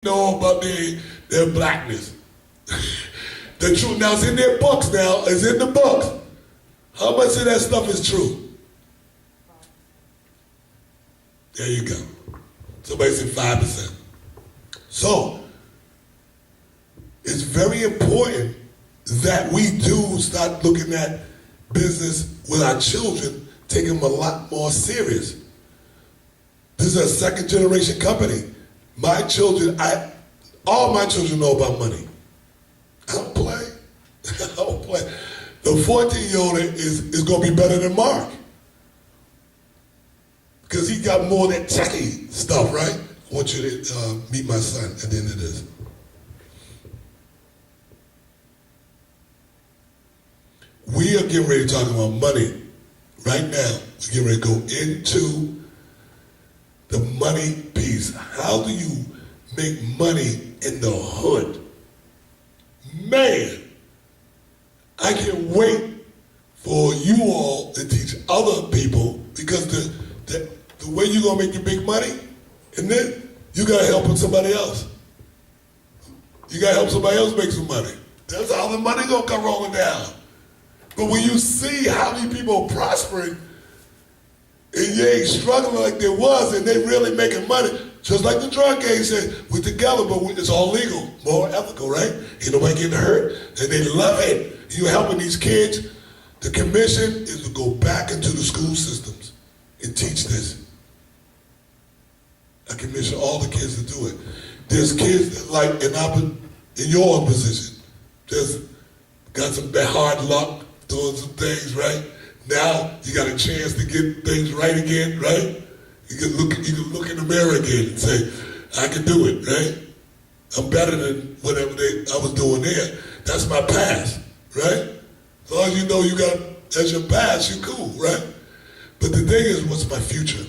know about their blackness. The truth now is in their books now, it's in the books. How much of that stuff is true? There you go. Somebody said 5%. So, it's very important that we do start looking at business with our children, taking them a lot more serious. This is a second generation company. My children, all my children know about money. I don't play. I don't play. The 14-year-old is going to be better than Mark. Because he got more of that techie stuff, right? I want you to meet my son at the end of this. We are getting ready to talk about money. Right now, we're getting ready to go into the money piece. How do you make money in the hood? Man, I can't wait for you all to teach other people, because the way you're gonna make your big money, and then you gotta help somebody else. You gotta help somebody else make some money. That's how the money gonna come rolling down. But when you see how many people are prospering, and you ain't struggling like there was, and they really making money, just like the drug game said, we're together, but it's all legal, more ethical, right? Ain't nobody getting hurt, and they love it. You helping these kids. The commission is to go back into the school systems and teach this. I commission all the kids to do it. There's kids that, like in your position, just got some hard luck doing some things, right? Now you got a chance to get things right again, right? You can look in the mirror again and say, I can do it, right? I'm better than whatever I was doing there. That's my past, right? As long as you know you got that's your past, you're cool, right? But the thing is, what's my future?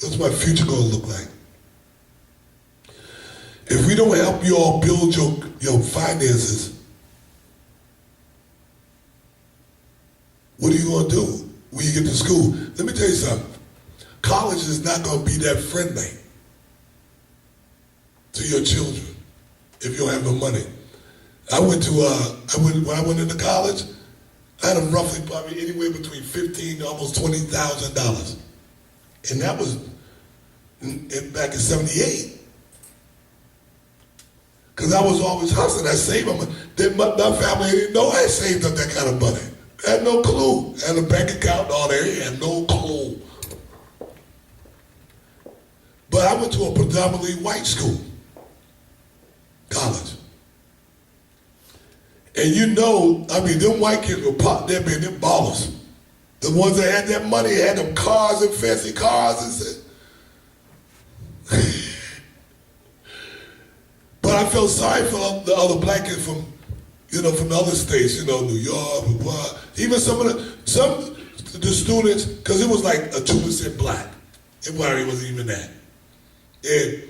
What's my future gonna look like? If we don't help you all build your finances, what are you going to do when you get to school? Let me tell you something. College is not going to be that friendly to your children if you don't have no money. When I went into college, I had roughly probably anywhere between $15,000 to almost $20,000. And that was back in 78. Because I was always hustling. I saved my money. My family didn't know I saved up that kind of money. I had no clue. I had a bank account and all that. I had no clue. But I went to a predominantly white school, college. And you know, I mean, them white kids were pop, them ballers. The ones that had that money had them cars and fancy cars and said. But I felt sorry for the other black kids from the other states, New York, blah, blah. Even some of the students, because it was like a 2% black. It probably wasn't even that. And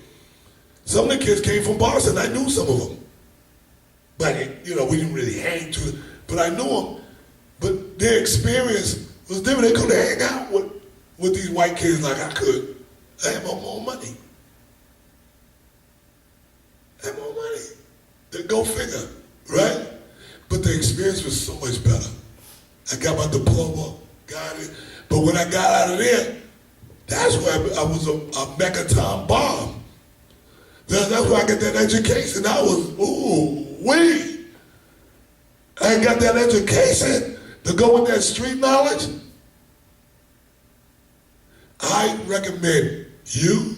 some of the kids came from Boston. I knew some of them. But, we didn't really hang to it. But I knew them. But their experience was different. They couldn't hang out with these white kids like I could. I had more money. I had more money. Go figure, right? But the experience was so much better. I got my diploma, got it. But when I got out of there, that's where I was a megaton bomb. That's where I got that education. I was, wee. I ain't got that education to go with that street knowledge. I recommend you,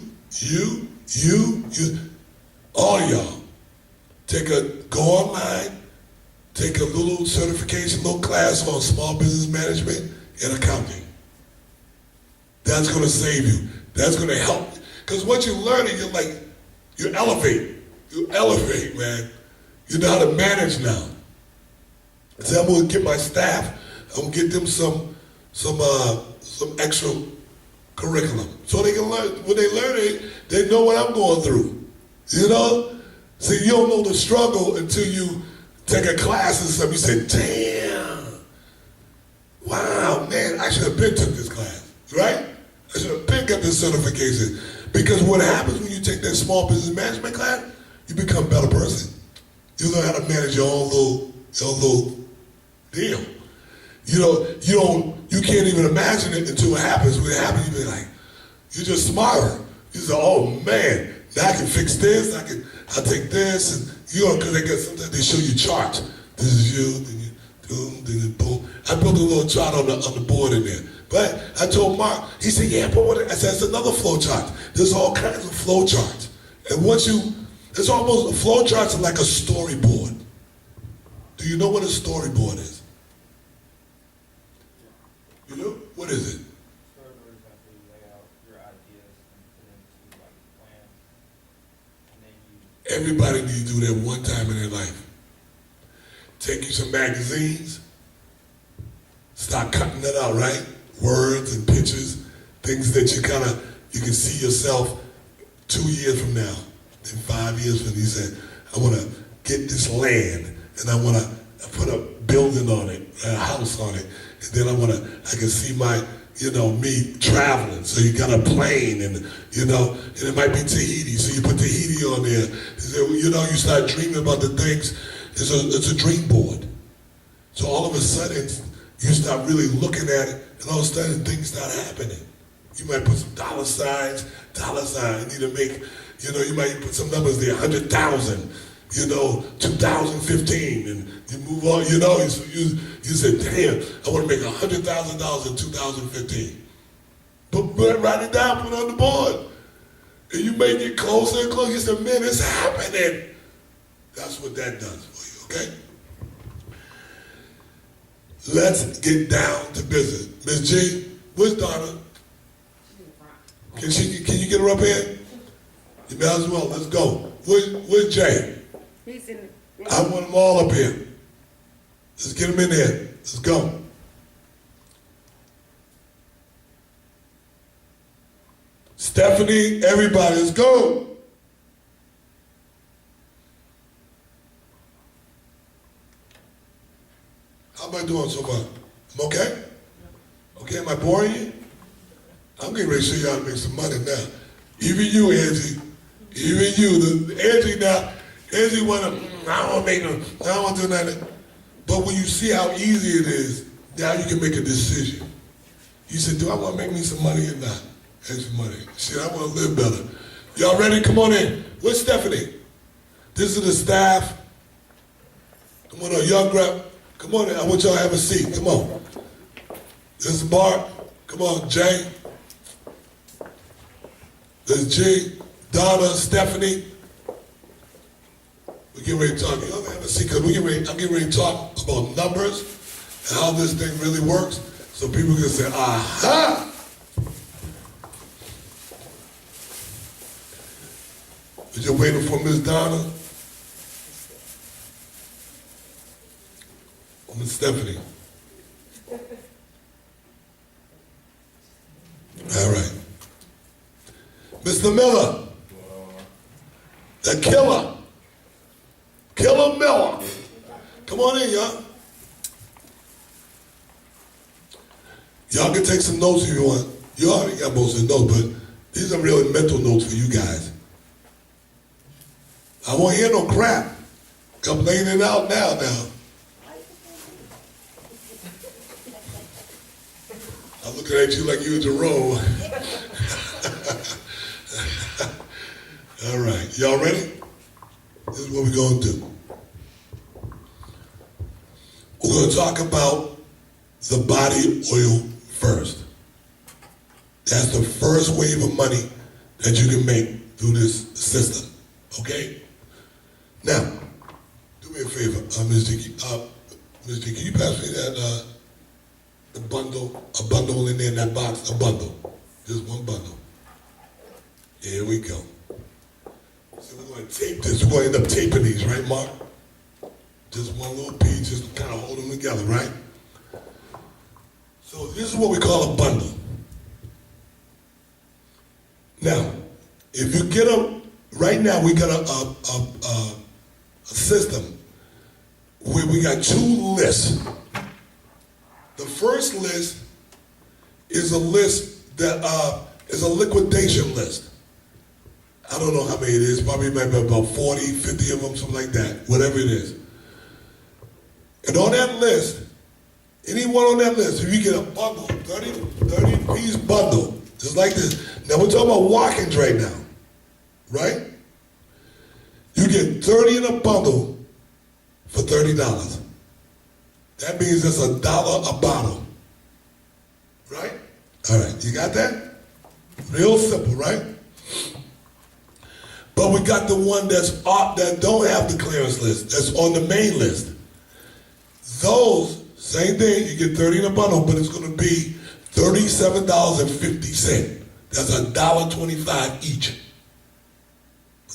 all of y'all, go online, take a little certification, little class on small business management and accounting. That's going to save you. That's going to help. Because what you're learning, you elevate. You elevate, man. You know how to manage now. So I'm going to get my staff, I'm going to get them some extra curriculum. So they can learn, when they learn it, they know what I'm going through. See, you don't know the struggle until you take a class and stuff. You say, damn, wow, man, I should have been took this class, right? I should have been got this certification. Because what happens when you take that small business management class, you become a better person. You learn how to manage your own little deal. You can't even imagine it until it happens. When it happens, you be like, you're just smarter. You say, oh man, now I can fix this. I'll take this, and because sometimes they show you charts. This is you, then you boom, then you boom. I built a little chart on the board in there. But I told Mark, he said, yeah, but what? I said, it's another flow chart. There's all kinds of flow charts. And it's almost, a flow charts are like a storyboard. Do you know what a storyboard is? You know? What is it? Storyboard is after you lay out your ideas and put into like a plan. And then Everybody needs to do that one time in their life. Take you some magazines, start cutting that out, right? Words and pictures, things that you can see yourself 2 years from now, then 5 years from now. You say, I want to get this land, and I want to put a building on it, a house on it, and then I can see me traveling. So you got a plane, and it might be Tahiti, so you put Tahiti on there. You start dreaming about the things. It's a dream board. So all of a sudden, you start really looking at it, and all of a sudden things start happening. You might put some dollar signs, you need to make, you might put some numbers there, 100,000, 2015, and you move on, you say, damn, I want to make $100,000 in 2015. But write it down, put it on the board. And you make it closer and closer. You say, man, it's happening. That's what that does for you, okay? Let's get down to business. Miss G, where's Donna? Can you get her up here? You may as well. Let's go. Where's Jay? He's in. I want them all up here. Let's get them in there. Let's go. Stephanie, everybody, let's go. How am I doing so far? I'm okay? Okay, am I boring you? I'm getting ready to show you how to make some money now. Even you, Angie. Even you. Angie now, Angie I don't want to make no, I don't want to do nothing. But when you see how easy it is, now you can make a decision. You said, do I want to make me some money or not? Extra money. Shit, I want to live better. Y'all ready? Come on in. Where's Stephanie? This is the staff. Come on, y'all grab. Come on in. I want y'all to have a seat. Come on. This is Mark. Come on, Jay. This is G, Donna, Stephanie. We're getting ready to talk. Y'all have a seat because I'm getting ready to talk about numbers and how this thing really works so people can say, aha! We're just waiting for Miss Donna. Or Miss Stephanie. All right. Mr. Miller. The killer. Killer Miller. Come on in, y'all. Y'all can take some notes if you want. You already got most of the notes, but these are really mental notes for you guys. I won't hear no crap. I'm laying it out now. I'm looking at you like you in Jerome. All right, y'all ready? This is what we're going to do. We're going to talk about the body oil first. That's the first wave of money that you can make through this system, okay? Now, do me a favor, Ms. Dickey. Ms. Dickey, can you pass me that, a bundle in there in that box, a bundle. Just one bundle. Here we go. So we're going to tape this. We're going to end up taping these, right, Mark? Just one little piece, just kind of hold them together, right? So this is what we call a bundle. Now, if you get right now we got a system where we got two lists. The first list is a list that is a liquidation list. I don't know how many it is, probably maybe about 40, 50 of them, something like that, whatever it is. And on that list, anyone on that list, if you get a bundle, 30-piece bundle, just like this. Now we're talking about walk-ins right now, right? You get 30 in a bundle for $30. That means it's $1 a bottle, right? All right, you got that? Real simple, right? But we got the one that's off, that don't have the clearance list, that's on the main list. Those, same thing, you get 30 in a bundle, but it's gonna be $37.50. That's $1.25 each.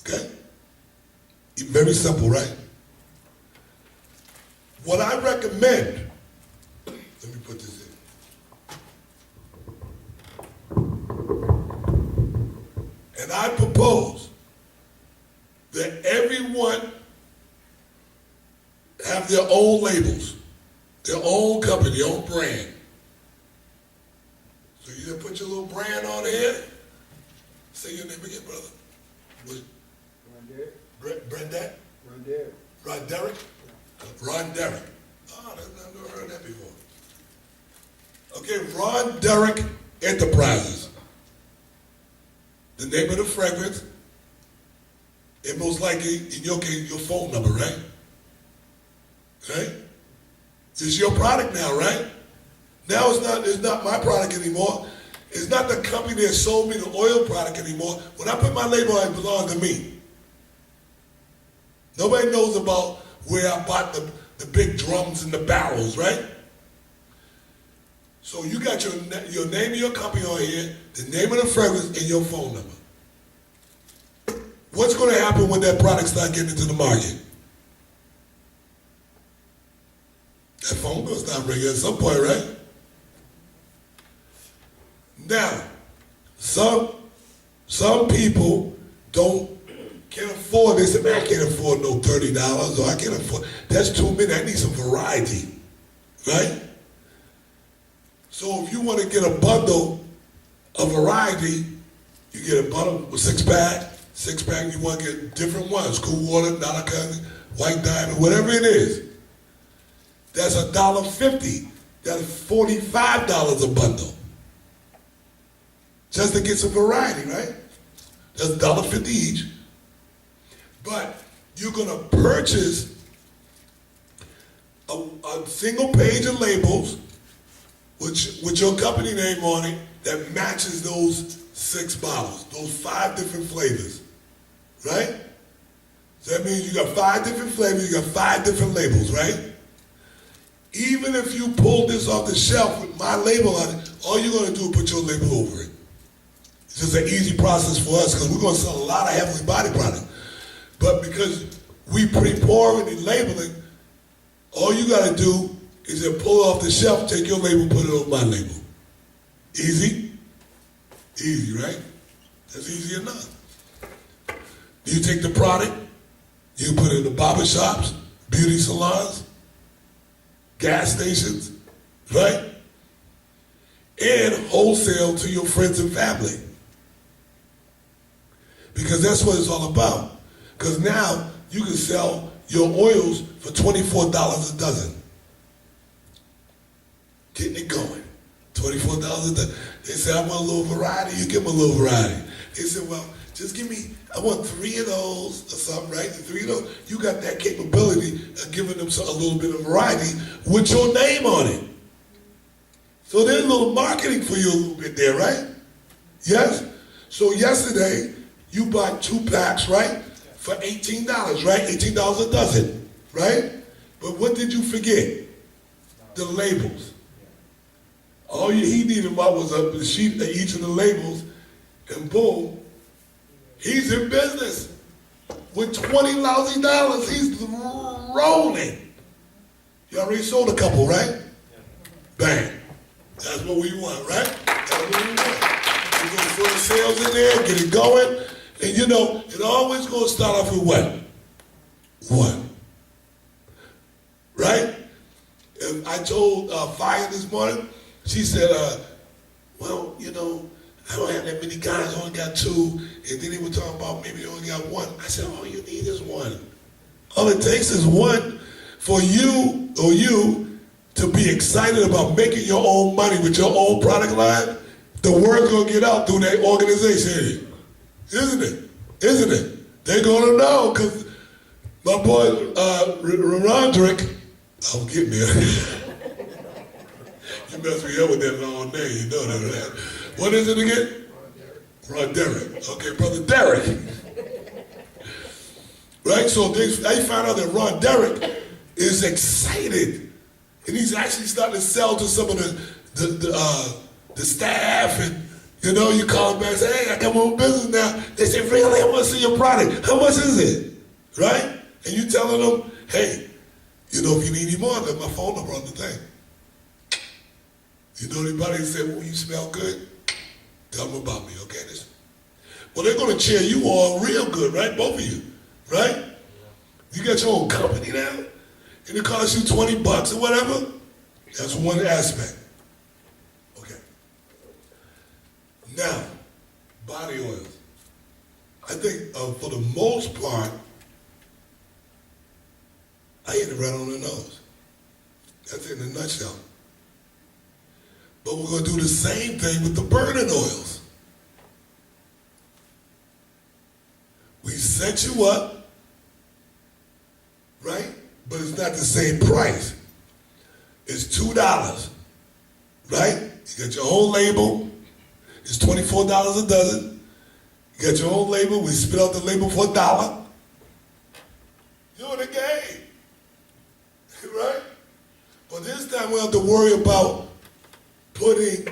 Okay? Very simple, right? What I recommend, let me put this in. And I propose that everyone have their own labels, their own company, their own brand. So you just put your little brand on here. Say your name again, brother. Ron Derrick. Brendan? Ron Derrick. Ron Derrick? Ron Derrick. Oh, I've never heard that before. Okay, Ron Derrick Enterprises. The name of the fragrance, and most likely, in your case, your phone number, right? Right? It's your product now, right? Now it's not my product anymore. It's not the company that sold me the oil product anymore. When I put my label on, it belongs to me. Nobody knows about where I bought the big drums and the barrels, right? So you got your name of your company on here, the name of the fragrance, and your phone number. What's going to happen when that product starts getting into the market? That phone going to start ringing at some point, right? Now, some people can't afford, they say, man, I can't afford no $30, or I can't afford, that's too many, I need some variety, right? So if you want to get a bundle of variety, you get a bundle with six-pack, you want to get different ones, Cool Water, Dollar Cousin, White Diamond, whatever it is. That's $1.50. That's $45 a bundle. Just to get some variety, right? That's $1.50 each. But you're gonna purchase a single page of labels with your company name on it that matches those 6 bottles, those 5 different flavors, right? So that means you got 5 different flavors, you got 5 different labels, right? Even if you pull this off the shelf with my label on it, all you're gonna do is put your label over it. It's just an easy process for us because we're gonna sell a lot of Heavenly Body products. But because we pre-pour it and label it, all you gotta do is just pull it off the shelf, take your label, put it on my label. Easy? Easy, right? That's easy enough. You take the product, you put it in the barber shops, beauty salons, gas stations, right? And wholesale to your friends and family. Because that's what it's all about. Because now you can sell your oils for $24 a dozen. Getting it going. $24 a dozen. They say, I want a little variety. You give them a little variety. They said, well, just give me, I want 3 of those or something, right? The 3 of those. You got that capability of giving them a little bit of variety with your name on it. So there's a little marketing for you a little bit there, right? Yes? So yesterday, you bought 2 packs, right? For $18, right? $18 a dozen, right? But what did you forget? The labels. All he needed was a sheet of each of the labels, and boom, he's in business. With $20 lousy, he's rolling. You already sold a couple, right? Bang. That's what we want, right? That's what we want. We're going to put the sales in there, get it going. And you know, it always going to start off with what? 1. Right? And I told Fire this morning, she said, well, you know, I don't have that many guys, I only got 2. And then they were talking about maybe you only got 1. I said, all you need is 1. All it takes is 1 for you or you to be excited about making your own money with your own product line. The word's gonna get out through that organization, isn't it? Isn't it? They're gonna know, because my boy Roderick, I'm getting there. You mess me up with that long name, you know that, right? What is it again? Ron Derrick. Okay, brother Derrick. Right, so they found out that Ron Derrick is excited, and he's actually starting to sell to some of the staff, and you know, you call them back and say, hey, I got my own business now. They say, really? I want to see your product. How much is it? Right? And you telling them, hey, you know, if you need any more, I got my phone number on the thing. You know anybody that say, well, you smell good? Tell them about me, okay? Well, they're going to cheer you on real good, right? Both of you, right? You got your own company now, and it costs you $20 or whatever. That's one aspect. Okay. Now, body oils. I think for the most part, I hit it right on the nose. That's it in a nutshell. But we're going to do the same thing with the burning oils. We set you up, right? But it's not the same price. It's $2, right? You got your own label. It's $24 a dozen. You got your own label. We spit out the label for $1. You're in the game, right? But this time we don't have to worry about putting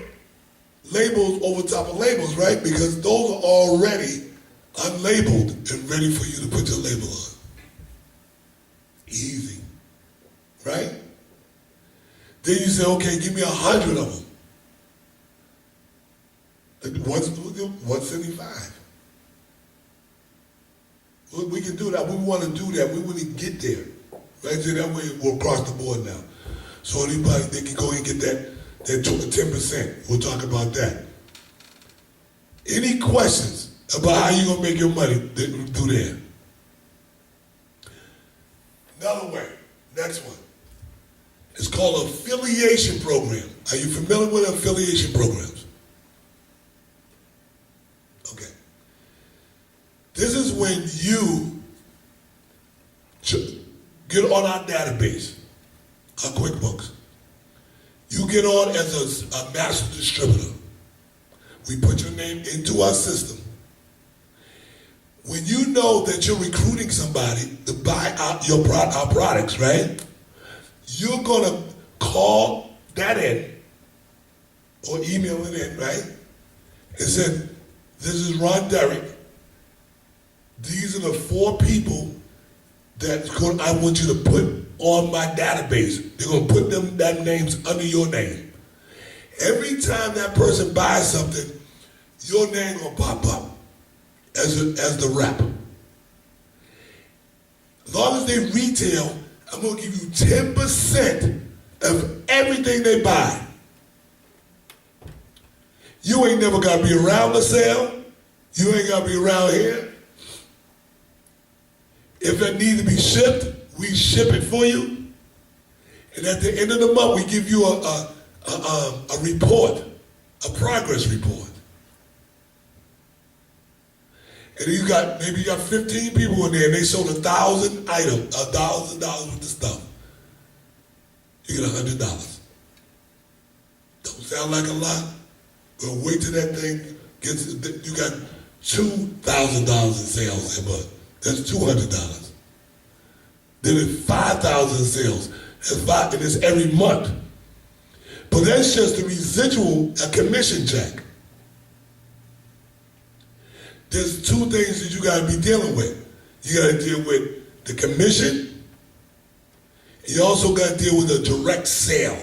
labels over top of labels, right? Because those are already unlabeled and ready for you to put your label on. Easy, right? Then you say, okay, give me 100 of them. $175. We can do that. We want to do that. We want to get there, right? So that way we're across the board now. So anybody, they can go and get that 10%. We'll talk about that. Any questions about how you're going to make your money through there? Another way, next one. It's called affiliation program. Are you familiar with affiliation programs? Okay. This is when you get on our database, our QuickBooks. You get on as a master distributor. We put your name into our system. When you know that you're recruiting somebody to buy our products, right? You're gonna call that in or email it in, right? And say, this is Ron Derrick. These are the 4 people that I want you to put on my database. They're gonna put that names under your name. Every time that person buys something, your name gonna pop up as the rep. As long as they retail, I'm gonna give you 10% of everything they buy. You ain't never gotta be around the sale. You ain't gotta be around here. If it needs to be shipped, we ship it for you. And at the end of the month, we give you a report, a progress report. And you got 15 people in there, and they sold 1,000 items, $1,000 worth of stuff. You get $100. Don't sound like a lot, but wait till that thing gets. You got $2,000 in sales a month. That's $200. Then it's 5,000 in sales. And it's every month. But that's just the residual, a commission check. There's 2 things that you got to be dealing with. You got to deal with the commission. And you also got to deal with a direct sale.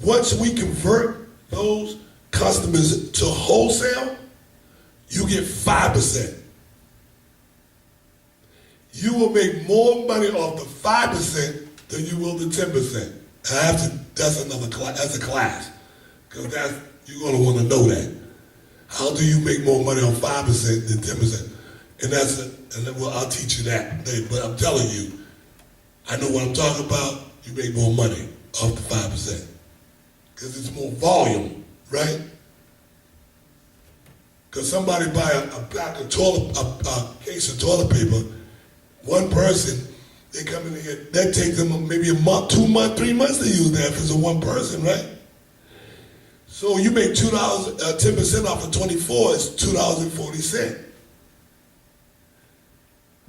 Once we convert those customers to wholesale, you get 5%. You will make more money off the 5% than you will the 10%. I have to that's another class. That's a class, because you're gonna want to know that. How do you make more money on 5% than 10%? And I'll teach you that. But I'm telling you, I know what I'm talking about. You make more money off the 5% because it's more volume, right? Because somebody buy a pack of a case of toilet paper, one person, they come in here, that takes them maybe a month, 2 months, 3 months to use that if it's a one person, right? So you make $2, 10% off of 24 is $2.40.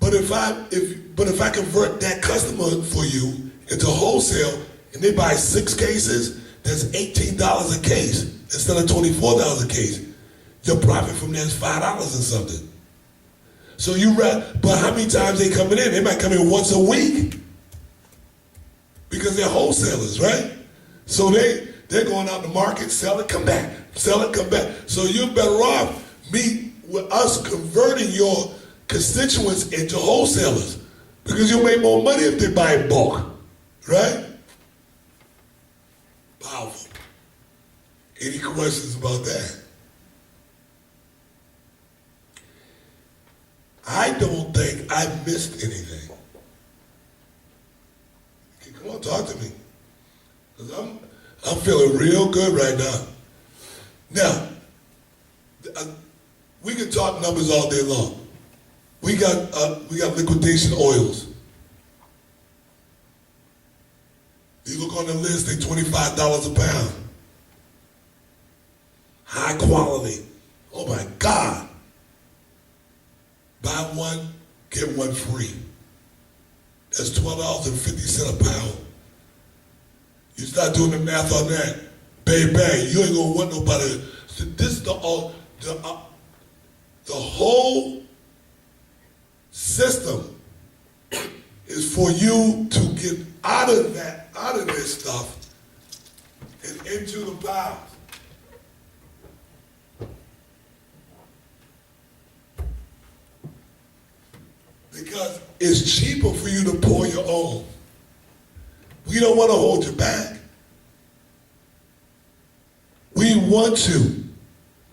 But if I convert that customer for you into wholesale and they buy 6 cases, that's $18 a case instead of $24 a case. Your profit from that is $5 and something. So but how many times they coming in? They might come in once a week because they're wholesalers, right? So they're going out in the market, sell it, come back, sell it, come back. So you're better off with us converting your constituents into wholesalers because you'll make more money if they buy in bulk, right? Powerful. Any questions about that? I don't think I missed anything. Okay, come on, talk to me. Because I'm feeling real good right now. Now, we can talk numbers all day long. We got liquidation oils. You look on the list, they're $25 a pound. High quality. Oh my God. Buy one, get one free. That's $12.50 a pound. You start doing the math on that, bang, bang, you ain't gonna want nobody. So this is the whole system is for you to get out of this stuff and into the pounds. Because it's cheaper for you to pour your own. We don't want to hold you back. We want you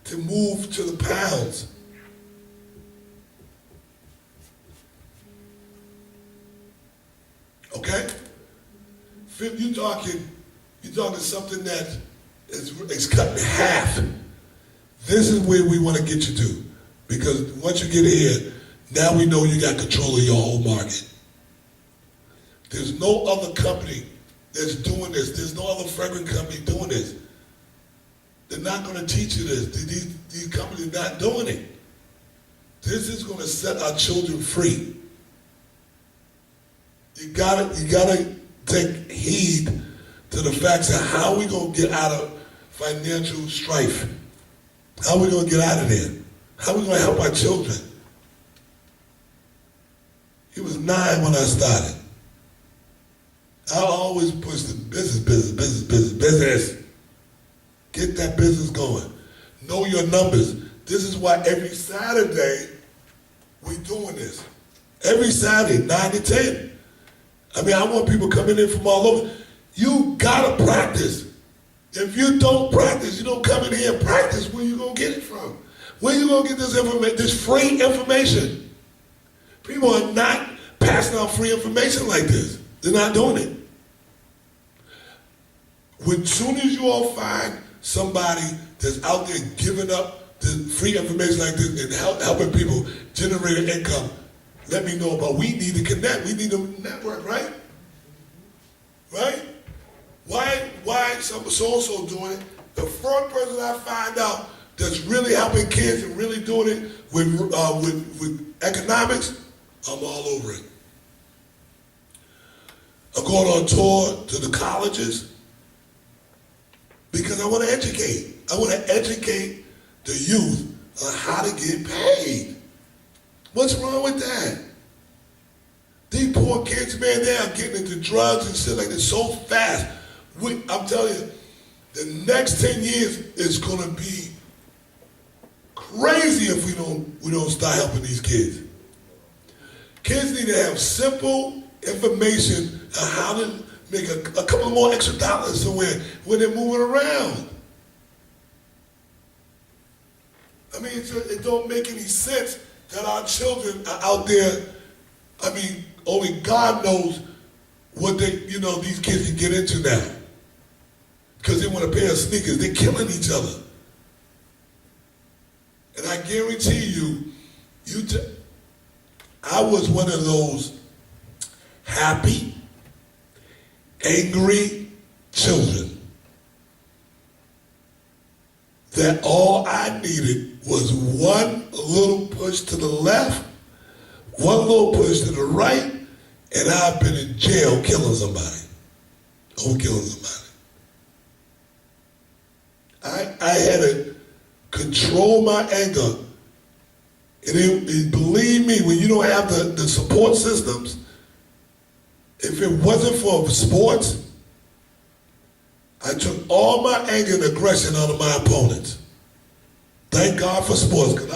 to move to the pounds. Okay? You're talking something that is cut in half. This is where we want to get you to. Because once you get here, now we know you got control of your whole market. There's no other company that's doing this. There's no other fragrance company doing this. They're not going to teach you this. These companies are not doing it. This is going to set our children free. You gotta take heed to the facts of how we going to get out of financial strife. How we going to get out of there? How we going to help our children? He was 9 when I started. I always push the business. Get that business going. Know your numbers. This is why every Saturday we're doing this. Every Saturday, 9 to 10. I mean, I want people coming in from all over. You gotta practice. If you don't practice, you don't come in here and practice, where you gonna get it from? Where you gonna get this information, this free information? People are not passing out free information like this. They're not doing it. As soon as you all find somebody that's out there giving up the free information like this and helping people generate an income, let me know about. We need to connect. We need to network, right? Right? Why so-and-so doing it? The first person I find out that's really helping kids and really doing it with economics, I'm all over it. I'm going on tour to the colleges because I want to educate. I want to educate the youth on how to get paid. What's wrong with that? These poor kids, man, they are getting into drugs and shit like this so fast. I'm telling you, the next 10 years is going to be crazy if we don't start helping these kids. Kids need to have simple information on how to make a couple more extra dollars somewhere when they're moving around. I mean, it don't make any sense that our children are out there. I mean, only God knows what these kids can get into now. Because they want a pair of sneakers, they're killing each other. And I guarantee you, I was one of those happy, angry children that all I needed was one little push to the left, one little push to the right, and I've been in jail killing somebody. Or killing somebody. I had to control my anger. And believe me, when you don't have the support systems, if it wasn't for sports, I took all my anger and aggression out of my opponents. Thank God for sports, because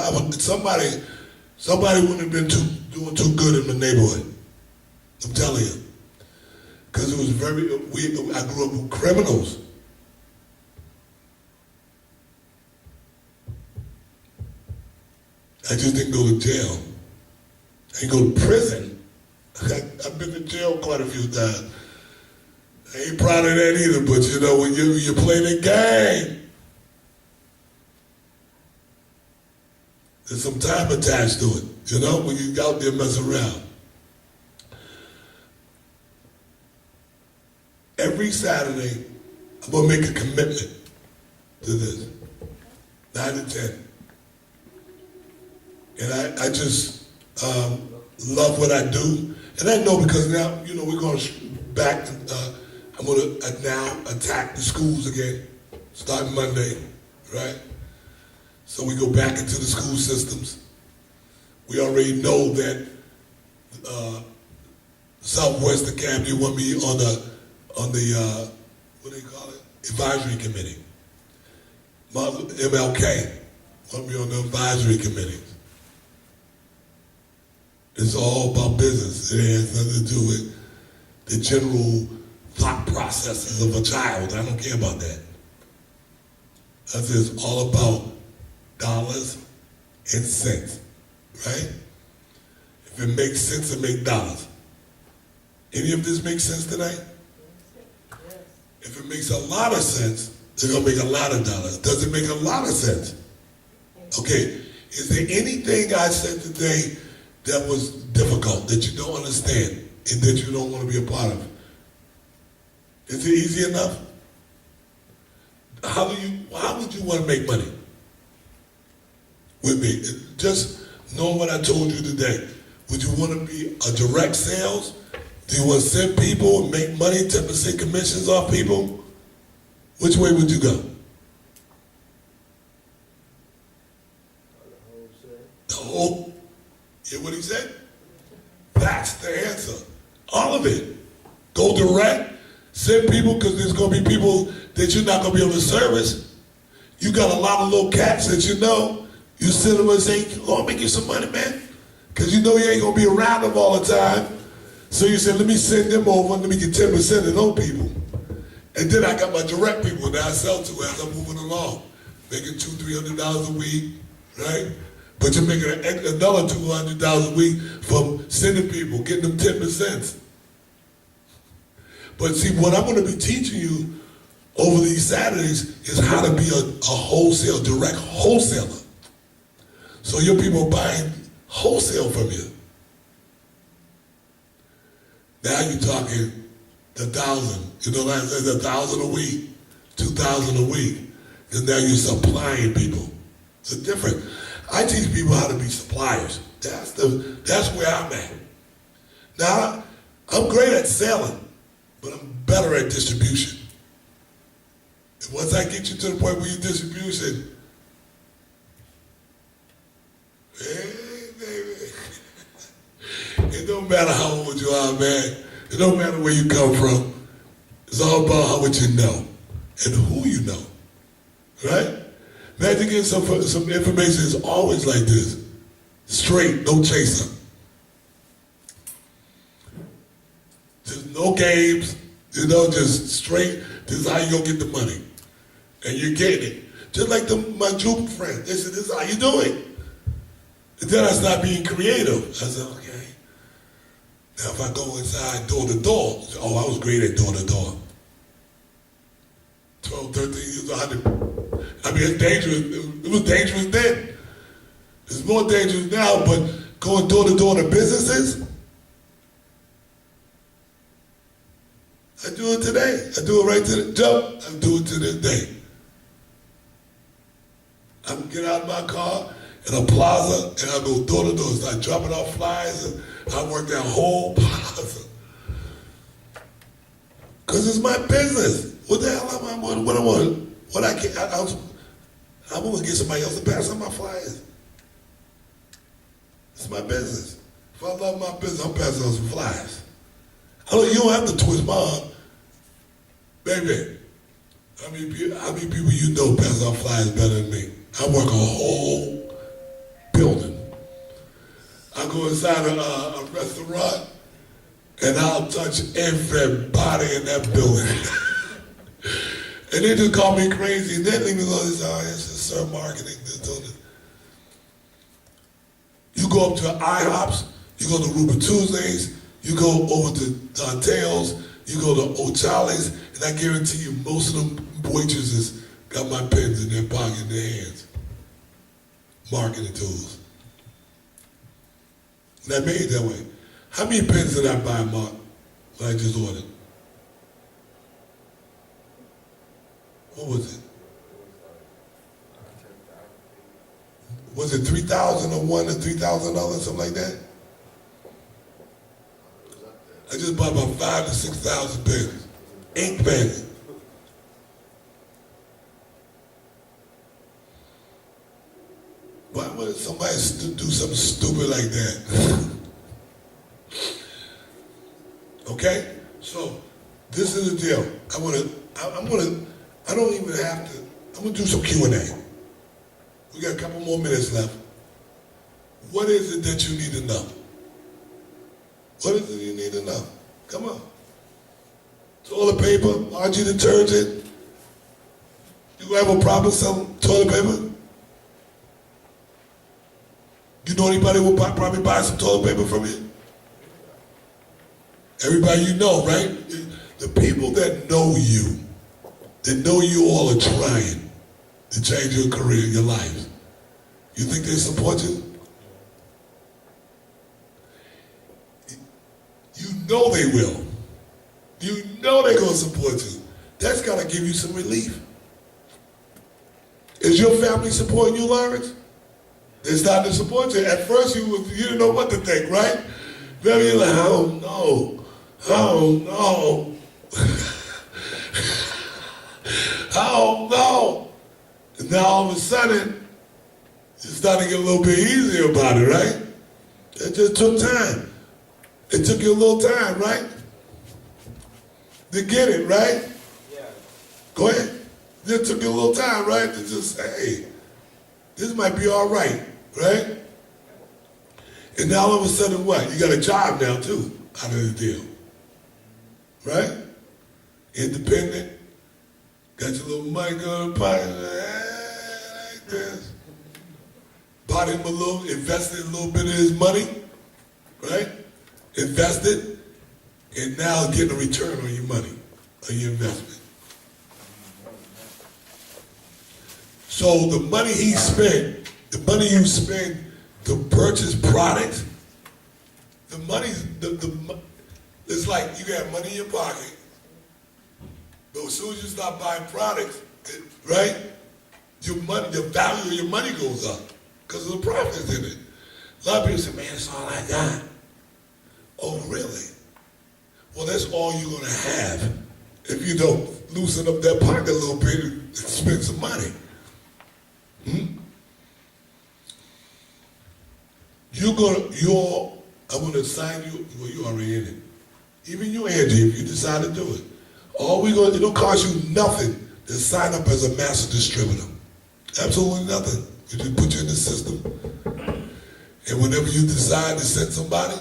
somebody wouldn't have been doing too good in the neighborhood. I'm telling you. Because it was I grew up with criminals. I just didn't go to jail. I didn't go to prison. I've been to jail quite a few times. I ain't proud of that either, but when you play the game, there's some time attached to it, when you out there messing around. Every Saturday, I'm going to make a commitment to this, 9 to 10. And I just love what I do. And I know because now, we're going back, I'm going to now attack the schools again, starting Monday, right? So we go back into the school systems. We already know that Southwest Academy want me on the what do they call it? Advisory committee. MLK want me on the advisory committee. It's all about business. It has nothing to do with the general thought processes of a child. I don't care about that. That's just all about dollars and cents, right? If it makes sense, it makes dollars. Any of this make sense tonight? Yes. If it makes a lot of sense, they're going to make a lot of dollars. Does it make a lot of sense? Okay, is there anything I said today that was difficult, that you don't understand, and that you don't want to be a part of? Is it easy enough? How would you want to make money with me? Just knowing what I told you today. Would you want to be a direct sales? Do you want to send people and make money, 10% commissions off people? Which way would you go? The whole. Hear what he said? That's the answer. All of it. Go direct. Send people, because there's going to be people that you're not going to be able to service. You got a lot of little cats that you send them and say, "Oh, make you some money, man." Because you ain't going to be around them all the time. So you said, let me send them over and let me get 10% of those people. And then I got my direct people that I sell to as I'm moving along. Making $200, $300 a week, right? But you're making another $200 a week from sending people, getting them 10%. But see, what I'm going to be teaching you over these Saturdays is how to be a direct wholesaler. So your people are buying wholesale from you. Now you're talking 1,000. Like I said, 1,000 a week, 2,000 a week. And now you're supplying people. It's different. I teach people how to be suppliers. That's where I'm at. Now, I'm great at selling, but I'm better at distribution. And once I get you to the point where you distribution, hey, baby. It don't matter how old you are, man. It don't matter where you come from. It's all about how much you know and who you know, right? Imagine getting some information that's always like this. Straight, no chaser. There's no games. You know, just straight, this is how you gonna get the money. And you're getting it. Just like my Jew friends, they said, this is how you do it. And then I started being creative. I said, okay. Now if I go inside door to door, oh, I was great at door to door. 12, 13 years old. I mean, it's dangerous. It was dangerous then. It's more dangerous now, but going door to door to businesses, I do it today. I do it right to the jump. I do it to this day. I can get out of my car in a plaza and I go door to door, start dropping off flyers, and I work that whole plaza. Because it's my business. What the hell am I? What I want? What I can't? I want to get somebody else to pass on my flyers. It's my business. If I love my business, I'm passing on some flyers. You don't have to twist my arm. Baby, how many people you know pass out flyers better than me? I work a whole building. I go inside a restaurant and I'll touch everybody in that building. And they just call me crazy and then leave me alone. They say, oh, it's just Sir Marketing. You go up to IHOPs, you go to Ruben Tuesdays, you go over to Danteo's, you go to O'Charlie's, and I guarantee you most of them waitresses got my pens in their pocket, in their hands. Marketing tools. And I made it that way. How many pens did I buy, Mark, when I just ordered? What was it? Was it $3,001 to $3,000, something like that? I just bought about 5,000 to 6,000 pens, ink pens. Why would somebody do something stupid like that? Okay, so this is the deal. I don't even have to. I'm gonna do some Q&A. We got a couple more minutes left. What is it that you need to know? What is it you need to know? Come on. Toilet paper, laundry detergent. You have a problem selling toilet paper? You know anybody who will probably buy some toilet paper from you? Everybody you know, right? The people that know you all are trying to change your career, your life. You think they support you? You know they will. You know they're going to support you. That's got to give you some relief. Is your family supporting you, Lawrence? They started to support you. At first you didn't know what to think, right? Maybe you're like, I don't know. And now all of a sudden, it's starting to get a little bit easier about it, right? It just took time. It took you a little time, right? To get it, right? Yeah. Go ahead. It took you a little time, right? To just say, hey, this might be all right, right? And now all of a sudden what? You got a job now too, out of the deal. Right? Independent. Got your little money going in the pocket. Like this. Bought him a little, invested a little bit of his money. Right? Invested. And now getting a return on your money, on your investment. So the money he spent, the money you spend to purchase products, the money, it's like you got money in your pocket, but as soon as you start buying products, right, your money, the value of your money goes up because of the profits in it. A lot of people say, man, that's all I got. Oh, really? Well, that's all you're going to have if you don't loosen up that pocket a little bit and spend some money. I'm going to assign you, well, you're already in it. Even you, Angie, if you decide to do it. It don't cost you nothing to sign up as a master distributor. Absolutely nothing. We just put you in the system. And whenever you decide to send somebody,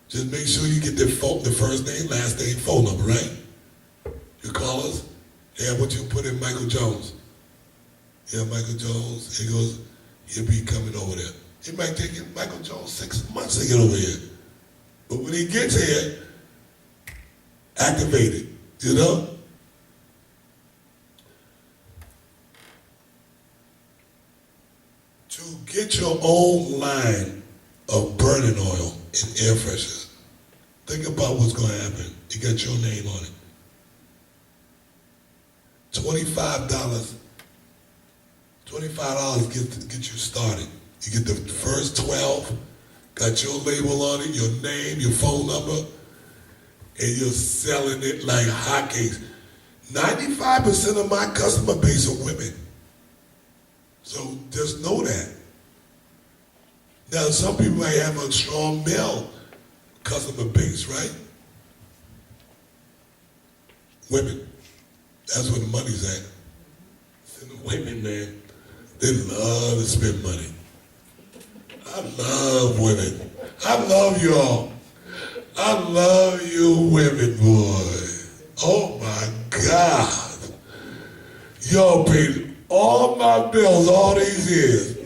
just make sure you get their first name, last name, phone number, right? You call us, yeah, what you put in Michael Jones? Yeah, Michael Jones. He goes, he'll be coming over there. It might take Michael Jones 6 months to get over here. But when he gets here, activate it, you know? To get your own line of burning oil and air fresheners, think about what's going to happen. You got your name on it. $25 get you started. You get the first 12, got your label on it, your name, your phone number, and you're selling it like hotcakes. 95% of my customer base are women. So just know that. Now, some people might have a strong male customer base, right? Women. That's where the money's at. And the women, man, they love to spend money. I love women. I love y'all. I love you women, boy. Oh my God. Y'all paid all my bills all these years.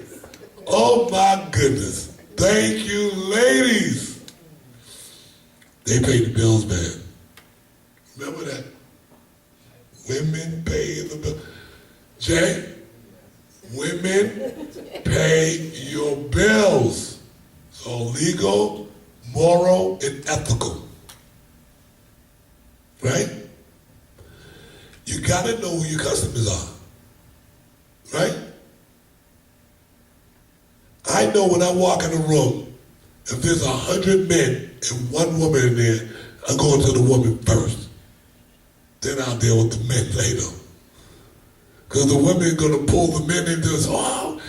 Oh my goodness. Thank you, ladies. They paid the bills, man. Remember that? Women pay the bill. Jay, women pay your bills. So legal, moral, and ethical. Right? You gotta know who your customers are. Right? I know when I walk in a room, if there's 100 men and one woman in there, I'm going to the woman first. Then I'll deal with the men later. Because the women are going to pull the men into this, oh,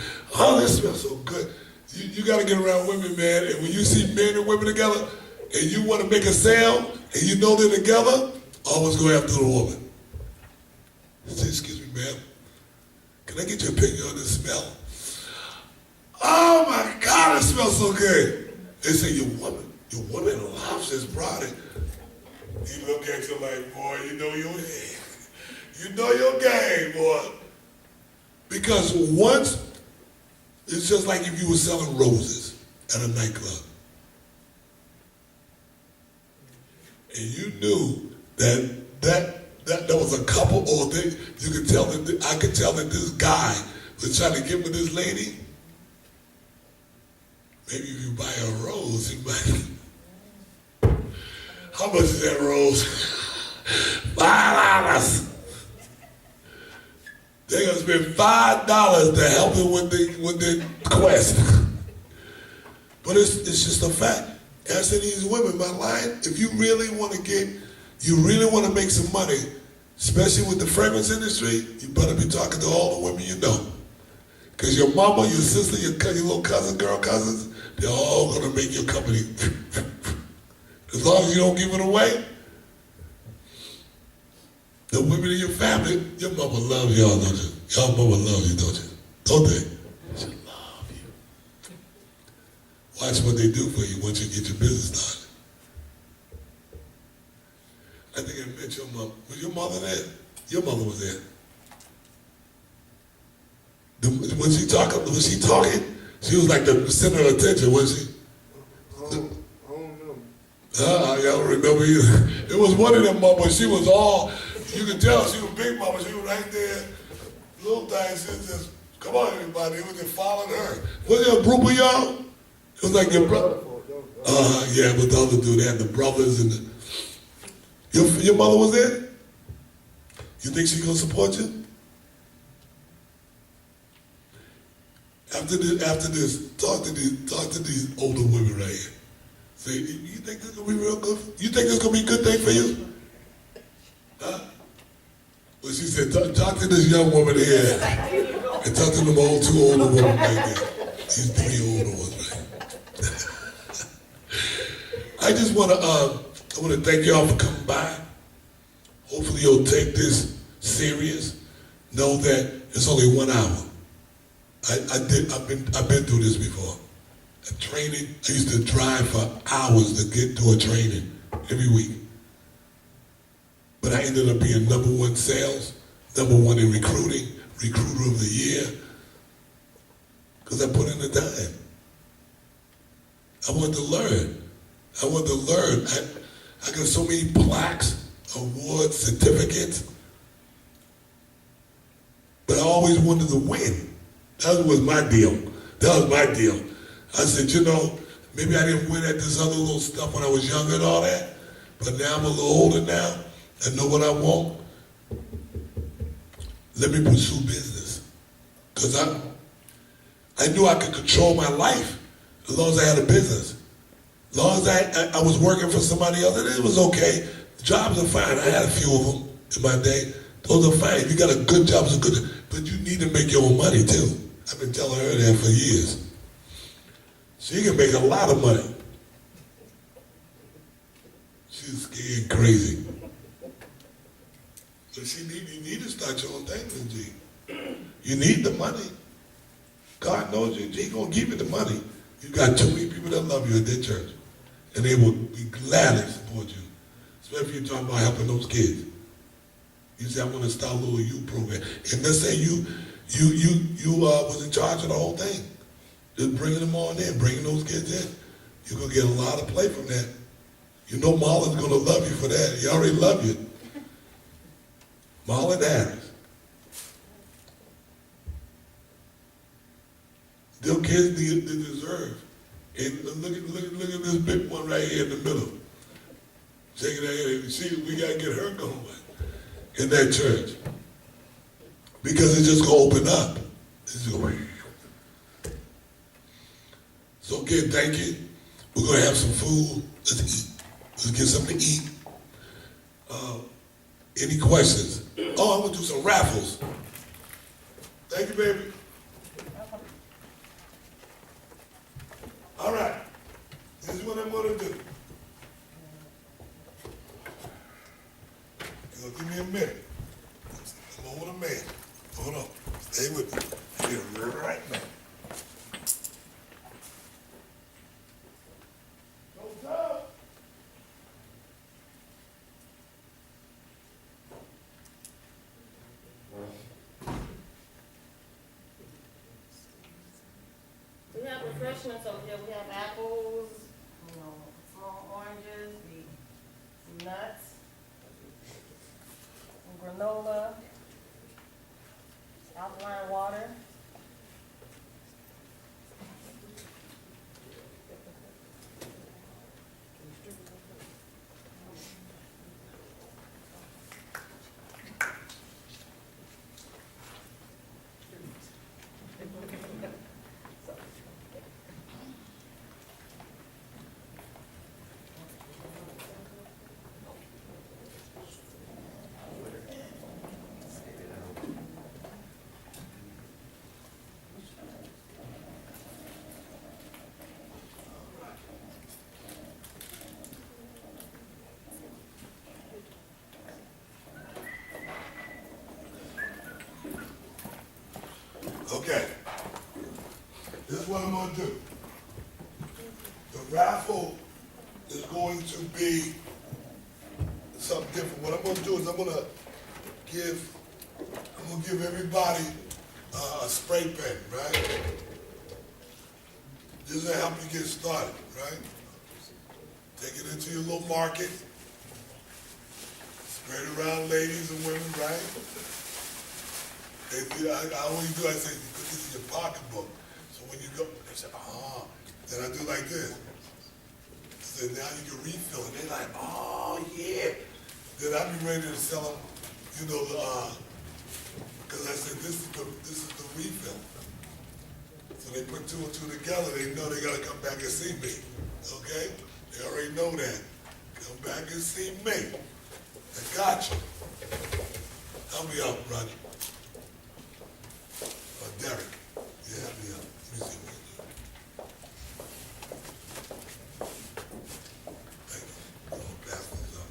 this smells so good. You got to get around women, man, and when you see men and women together, and you want to make a sale, and you know they're together, always go after the woman. Say, excuse me, ma'am, can I get your opinion on this smell? Oh my God, it smells so good. They say, your woman loves this product. You look at you like, boy, you know your game, boy. Because once, it's just like if you were selling roses at a nightclub. And you knew that there was a couple, or you could tell that I could tell that this guy was trying to get with this lady. Maybe if you buy a rose, you might. How much is that rose? $5. They're gonna spend $5 to help them with the quest. But it's just a fact. Asking these women, my line, if you really want to make some money, especially with the fragrance industry, you better be talking to all the women you know. Because your mama, your sister, your little cousin, girl cousins, they're all going to make your company. As long as you don't give it away, the women in your family, your mama loves y'all, don't you? Y'all mama loves you, don't you? Don't they? She love you. Watch what they do for you once you get your business started. I think I met your mom. Was your mother there? Your mother was there. Was she talking? She was like the center of attention, was she? I don't know. I don't remember either. It was one of them mamas. She was all, you could tell she was big mama. She was right there. Little thing, she was just, come on everybody. It was just following her. Was it a group of y'all? It was like your brother. Yeah, but the other dude, they had the brothers and your mother was there? You think she gonna support you? After this, talk to these older women right here. Say, you think this gonna be real good? You think this gonna be a good thing for you? Huh? Well, she said, talk to this young woman here, and talk to them two older women right there. These three older ones, right? I just wanna thank y'all for coming by. Hopefully you'll take this serious. Know that it's only 1 hour. I've been through this before. A training, I used to drive for hours to get to a training every week. but I ended up being #1 sales, #1 in recruiting, recruiter of the year, because I put in the time. I wanted to learn. I wanted to learn. I got so many plaques, awards, certificates, but I always wanted to win. That was my deal. That was my deal. I said, you know, maybe I didn't win at this other little stuff when I was younger and all that, but now I'm a little older now. I know what I want. Let me pursue business. Because I knew I could control my life as long as I had a business. As long as I was working for somebody else, and it was okay. Jobs are fine. I had a few of them in my day. Those are fine. If you got a good job, it's a good, but you need to make your own money too. I've been telling her that for years. She can make a lot of money. She's scared crazy. But you need to start your own thing, G. You need the money. God knows you. He gonna give you the money. You got too many people that love you at their church, and they will be gladly support you. Especially if you're talking about helping those kids. You say, I want to start a little youth program, and let's say you was in charge of the whole thing, just bringing them on in, bringing those kids in. You're gonna get a lot of play from that. You know Marlon's gonna love you for that. He already love you. Marlon Harris. Them kids they deserve. And look at this big one right here in the middle. Shaking her head. And see, we gotta get her going in that church. Because it's just gonna open up. It's going. So again, thank you. We're gonna have some food. Let's eat. Let's get something to eat. Any questions? Oh, I'm gonna do some raffles. Thank you, baby. All right. This is what I'm gonna do. You're gonna give me a minute. I'm an older man. Hold on. Stay with me. I'll be right now. We have refreshments over here. We have apples, small oranges, some nuts, some granola, alkaline water. Okay, this is what I'm gonna do. The raffle is going to be something different. What I'm gonna do is I'm gonna give everybody a spray pen, right? This will help you get started, right? Take it into your little market. Spread it around ladies and women, right? I always do, I say, you put this in your pocketbook. So when you go, they say, then I do like this. So now you can refill it. They're like, oh yeah. Then I be ready to sell them, because I said, this is the refill. So they put 2 and 2 together, they know they gotta come back and see me, okay? They already know that. Come back and see me. I got you. Help me out, Roger. Derek, yeah, help me out. Let me see what you do. Thank you. I'm gonna pass this up.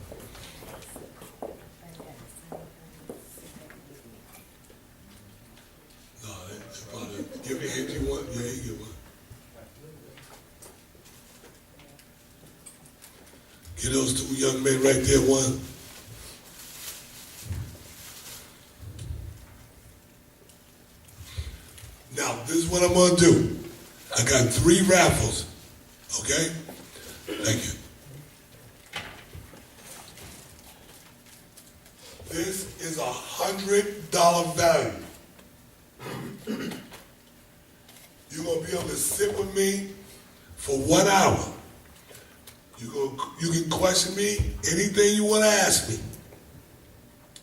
No, they probably give me Angie one. Yeah, you get one. Get those 2 young men right there one. what I'm gonna do. I got 3 raffles, okay? Thank you. This is $100 value. You're gonna be able to sit with me for 1 hour. You can question me, anything you wanna ask me.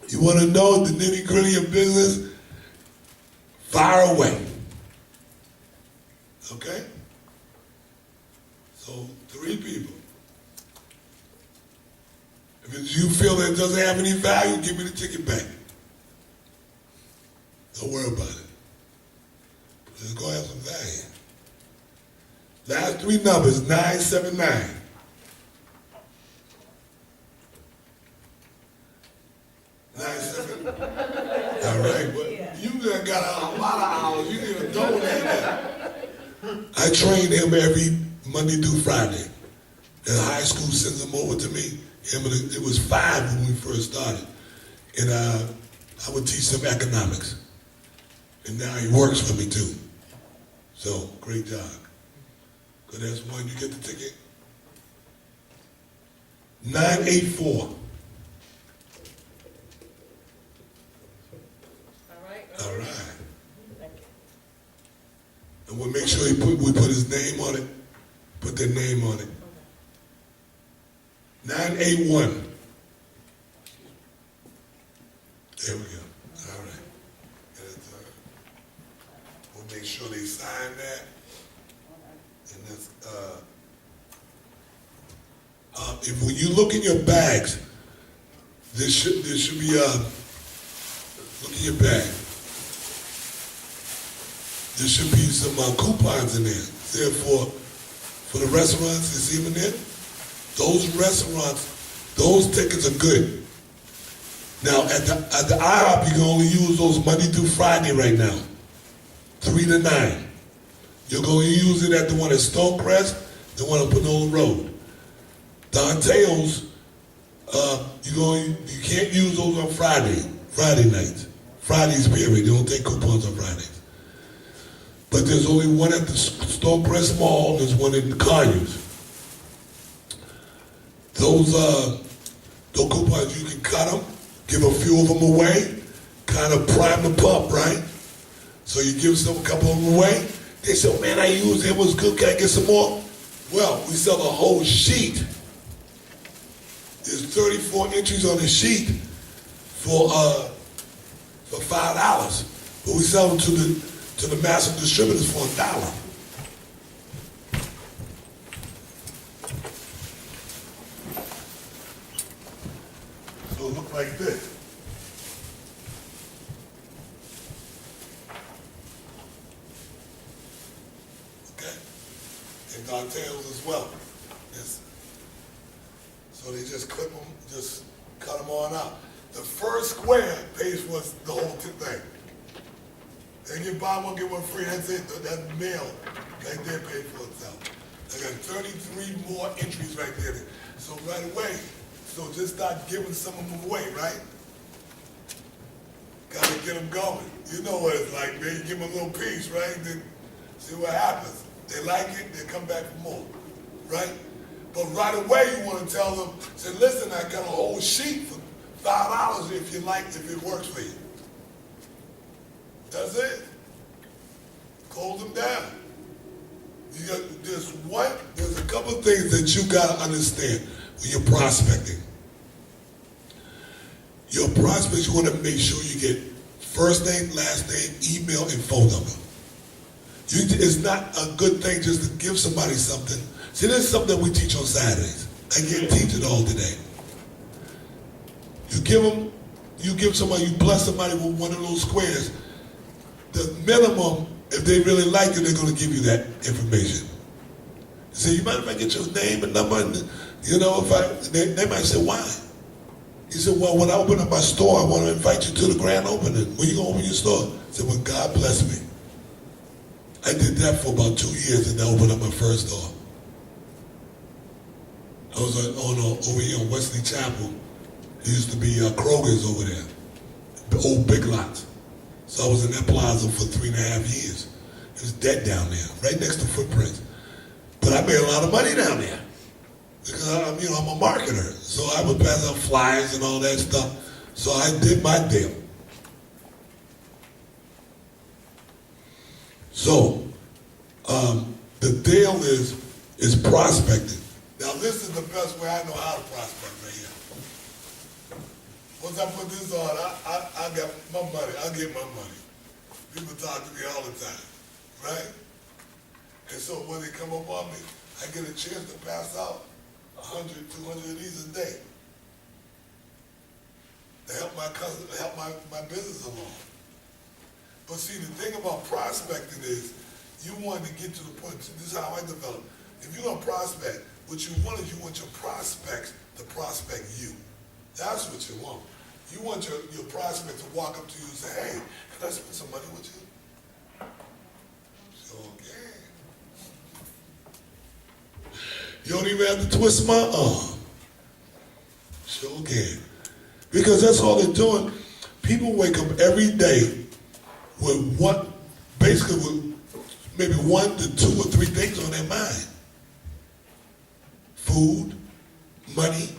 You wanna know the nitty gritty of business? Fire away. Okay? So 3 people. If you feel that it doesn't have any value, give me the ticket back. Don't worry about it. It's gonna have some value. Last 3 numbers, 979. 979. All right, but you done got a lot of hours. You need a double that. I train him every Monday through Friday. The high school sends him over to me. It was 5 when we first started. And I would teach him economics. And now he works for me too. So, great job. Good, that's one. You get the ticket? 984. All right. And we'll make sure we put his name on it. Put their name on it. 981. There we go. All right. We'll make sure they sign that. And that's, if when you look in your bags, there should be look in your bag. There should be some coupons in there. Therefore, for the restaurants, you see them in there? Those restaurants, those tickets are good. Now, at the IHOP, you can only use those Monday through Friday right now, 3 to 9. You're going to use it at the one at Stonecrest, the one on Panola Road. Danteo's, you can't use those on Friday nights. Fridays, period. They don't take coupons on Fridays. But there's only one at the Stonecrest Mall, there's one in the Conyers. Those coupons, you can cut them, give a few of them away, kind of prime the pump, right? So you give a couple of them away. They say, man, I used it, was good, can I get some more? Well, we sell a whole sheet. There's 34 entries on the sheet for $5. But we sell them to the massive distributors for $1. So it look like this. Okay? And Danteo's as well. So they just clip them, just cut them on out. The first square pays for the whole thing. They get buy one, get one free, that's it. That mail right there paid for itself. I got 33 more entries right there. So right away, so just start giving some of them away, right? Gotta get them going. You know what it's like, man. You give them a little piece, right? Then see what happens. They like it, they come back for more, right? But right away you want to tell them, say, listen, I got a whole sheet for $5 if you like, if it works for you. That's it. Close them down. There's a couple of things that you got to understand when you're prospecting. Your prospects, you want to make sure you get first name, last name, email, and phone number. It's not a good thing just to give somebody something. See, this is something that we teach on Saturdays. I can't teach it all today. You give somebody, you bless somebody with one of those squares. The minimum, if they really like you, they're going to give you that information. So you mind if I get your name and number? And, they might say, why? He said, well, when I open up my store, I want to invite you to the grand opening. When you going to open your store? I said, well, God bless me. I did that for about 2 years and I opened up my first store. I was over here on Wesley Chapel. There used to be Kroger's over there, the old Big Lots. So I was in that plaza for 3.5 years. It's dead down there, right next to Footprints. But I made a lot of money down there because I'm a marketer, so I would pass out flyers and all that stuff. So I did my deal. So the deal is prospecting. Now this is the best way I know how to prospect right here. Once I put this on, I got my money. I get my money. People talk to me all the time, right? And so when they come up on me, I get a chance to pass out 100, 200 of these a day to help my cousin, help my business along. But see, the thing about prospecting is you want to get to the point. This is how I develop. If you're gonna prospect, what you want is you want your prospects to prospect you. That's what you want. You want your prospect to walk up to you and say, hey, can I spend some money with you? Sure can. You don't even have to twist my arm. Sure can. Because that's all they're doing. People wake up every day with maybe 1 to 2 or 3 things on their mind. Food, money,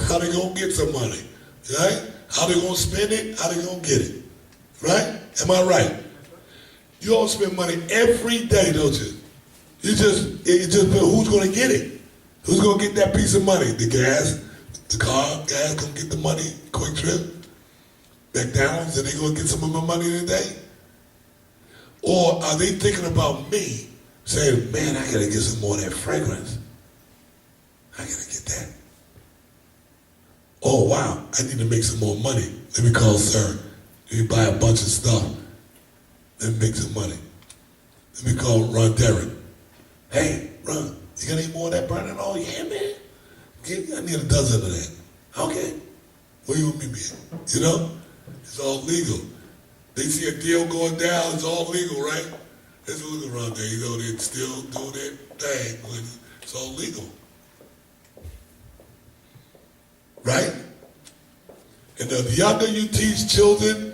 how they gonna get some money, right? How they gonna spend it, how they gonna get it, right? Am I right? You all spend money every day, don't you? It just who's gonna get it? Who's gonna get that piece of money? The gas gonna get the money, Quick Trip, McDonald's, and they gonna get some of my money today? Or are they thinking about me, saying, man, I gotta get some more of that fragrance. I gotta get that. Oh, wow, I need to make some more money. Let me call sir. Let me buy a bunch of stuff. Let me make some money. Let me call Ron Derrick. Hey, Ron, you got any more of that burning oil? Yeah, man. I need a dozen of that. Okay. Where you want me to be? It's all legal. They see a deal going down, it's all legal, right? Let's look around there, they're still doing their thing when it's all legal. Right? And the younger you teach children